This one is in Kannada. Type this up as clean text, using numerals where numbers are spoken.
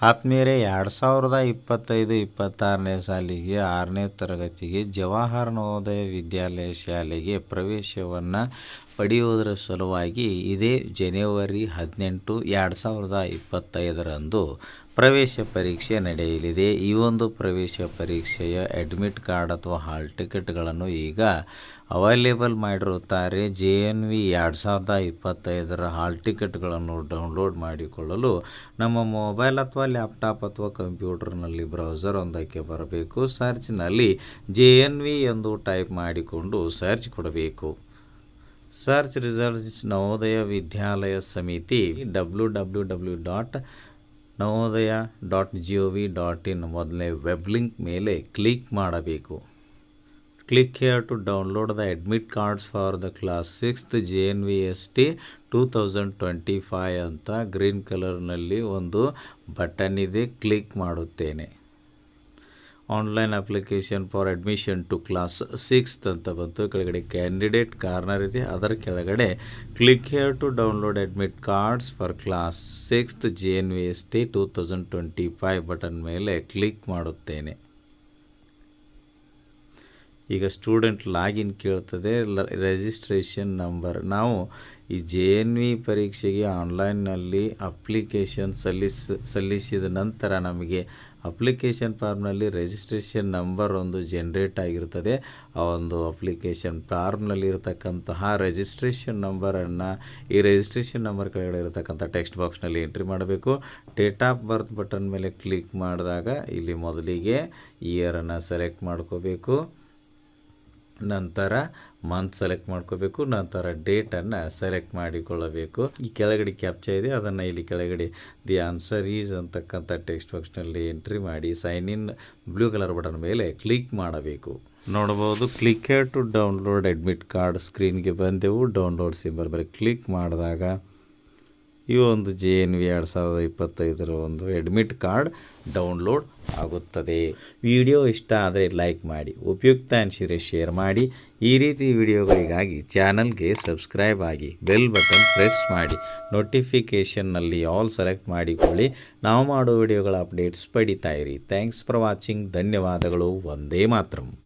ಆತ್ಮೀಯರೇ, 2025-26ನೇ ಸಾಲಿಗೆ 6ನೇ ತರಗತಿಗೆ ಜವಾಹರ್ ನವೋದಯ ವಿದ್ಯಾಲಯ ಶಾಲೆಗೆ ಪ್ರವೇಶವನ್ನು ಪಡೆಯುವುದರ ಸಲುವಾಗಿ ಇದೇ ಜನವರಿ 18, 2025ರಂದು ಪ್ರವೇಶ ಪರೀಕ್ಷೆ ನಡೆಯಲಿದೆ. ಈ ಒಂದು ಪ್ರವೇಶ ಪರೀಕ್ಷೆಯ ಅಡ್ಮಿಟ್ ಕಾರ್ಡ್ ಅಥವಾ ಹಾಲ್ ಟಿಕೆಟ್ಗಳನ್ನು ಈಗ ಅವೈಲೇಬಲ್ ಮಾಡಿರುತ್ತಾರೆ. JNV 2025ರ ಹಾಲ್ ಟಿಕೆಟ್ಗಳನ್ನು ಡೌನ್ಲೋಡ್ ಮಾಡಿಕೊಳ್ಳಲು ನಮ್ಮ ಮೊಬೈಲ್ ಅಥವಾ ಲ್ಯಾಪ್ಟಾಪ್ ಅಥವಾ ಕಂಪ್ಯೂಟರ್ನಲ್ಲಿ ಬ್ರೌಸರ್ ಒಂದಕ್ಕೆ ಬರಬೇಕು. ಸರ್ಚ್ನಲ್ಲಿ JNV ಎಂದು ಟೈಪ್ ಮಾಡಿಕೊಂಡು ಸರ್ಚ್ ಕೊಡಬೇಕು. Search results Navodaya Vidyalaya Samiti www.navodaya.gov.in ಮೊದಲನೇ ವೆಬ್ ಲಿಂಕ್ ಮೇಲೆ ಕ್ಲಿಕ್ ಮಾಡಬೇಕು. Click here to download the admit cards for the class 6th JNVST 2025 ಅಂತ ಗ್ರೀನ್ ಕಲರ್ನಲ್ಲಿ ಒಂದು ಬಟನ್ ಇದೆ. ಕ್ಲಿಕ್ ಮಾಡುತ್ತೇನೆ. Online application for admission to class 6th ಅಂತ ಬಂತು. ಕೆಳಗಡೆ ಕ್ಯಾಂಡಿಡೇಟ್ ಕಾರ್ನರ್ ಇದೆ, ಅದರ ಕೆಳಗಡೆ click here to download admit cards for class 6th JNVST 2025 button ಮೇಲೆ ಕ್ಲಿಕ್ ಮಾಡುತ್ತೇನೆ. ಈಗ ಸ್ಟೂಡೆಂಟ್ ಲಾಗಿನ್ ಕೇಳ್ತದೆ. ರಿಜಿಸ್ಟ್ರೇಷನ್ ನಂಬರ್, ನಾವು ಈ JNV ಪರೀಕ್ಷೆಗೆ ಆನ್ಲೈನ್ನಲ್ಲಿ ಅಪ್ಲಿಕೇಶನ್ ಸಲ್ಲಿಸಿದ ನಂತರ ನಮಗೆ ಅಪ್ಲಿಕೇಶನ್ ಫಾರ್ಮ್ನಲ್ಲಿ ರಿಜಿಸ್ಟ್ರೇಷನ್ ನಂಬರ್ ಒಂದು ಜನ್ರೇಟ್ ಆಗಿರ್ತದೆ. ಆ ಒಂದು ಅಪ್ಲಿಕೇಶನ್ ಫಾರ್ಮ್ನಲ್ಲಿ ಇರತಕ್ಕಂತಹ ರಿಜಿಸ್ಟ್ರೇಷನ್ ನಂಬರನ್ನು ಈ ರಿಜಿಸ್ಟ್ರೇಷನ್ ನಂಬರ್ ಕೆಳಗಡೆ ಇರತಕ್ಕಂಥ ಟೆಕ್ಸ್ಟ್ ಬಾಕ್ಸ್ನಲ್ಲಿ ಎಂಟ್ರಿ ಮಾಡಬೇಕು. ಡೇಟ್ ಆಫ್ ಬರ್ತ್ ಬಟನ್ ಮೇಲೆ ಕ್ಲಿಕ್ ಮಾಡಿದಾಗ ಇಲ್ಲಿ ಮೊದಲಿಗೆ ಇಯರನ್ನು ಸೆಲೆಕ್ಟ್ ಮಾಡ್ಕೋಬೇಕು, ನಂತರ ಮಂತ್ ಸೆಲೆಕ್ಟ್ ಮಾಡ್ಕೋಬೇಕು, ನಂತರ ಡೇಟನ್ನು ಸೆಲೆಕ್ಟ್ ಮಾಡಿಕೊಳ್ಳಬೇಕು. ಈ ಕೆಳಗಡೆ ಕ್ಯಾಪ್ಚಾ ಇದೆ, ಅದನ್ನು ಇಲ್ಲಿ ಕೆಳಗಡೆ ದಿ ಆನ್ಸರ್ ಈಸ್ ಅಂತಕ್ಕಂಥ ಟೆಕ್ಸ್ಟ್ ಬಾಕ್ಸ್ನಲ್ಲಿ ಎಂಟ್ರಿ ಮಾಡಿ sign in blue colour button ಮೇಲೆ ಕ್ಲಿಕ್ ಮಾಡಬೇಕು. ನೋಡ್ಬೋದು, click here to download admit card ಸ್ಕ್ರೀನ್ಗೆ ಬಂದೆವು. ಡೌನ್ಲೋಡ್ ಸಿಂಬಲ್ ಮೇಲೆ ಕ್ಲಿಕ್ ಮಾಡಿದಾಗ ಈ ಒಂದು JNV 2025ರ ಒಂದು ಅಡ್ಮಿಟ್ ಕಾರ್ಡ್ ಡೌನ್ಲೋಡ್ ಆಗುತ್ತದೆ. ವಿಡಿಯೋ ಇಷ್ಟ ಆದರೆ ಲೈಕ್ ಮಾಡಿ, ಉಪಯುಕ್ತ ಅನಿಸಿದರೆ ಶೇರ್ ಮಾಡಿ. ಈ ರೀತಿ ವಿಡಿಯೋಗಳಿಗಾಗಿ ಚಾನಲ್ಗೆ ಸಬ್ಸ್ಕ್ರೈಬ್ ಆಗಿ, ಬೆಲ್ ಬಟನ್ ಪ್ರೆಸ್ ಮಾಡಿ, ನೋಟಿಫಿಕೇಷನ್ನಲ್ಲಿ ಆಲ್ ಸೆಲೆಕ್ಟ್ ಮಾಡಿಕೊಳ್ಳಿ. ನಾವು ಮಾಡೋ ವಿಡಿಯೋಗಳ ಅಪ್ಡೇಟ್ಸ್ ಪಡಿತಾ ಇರಿ. Thanks for watching. ಧನ್ಯವಾದಗಳು. ವಂದೇ ಮಾತರಂ.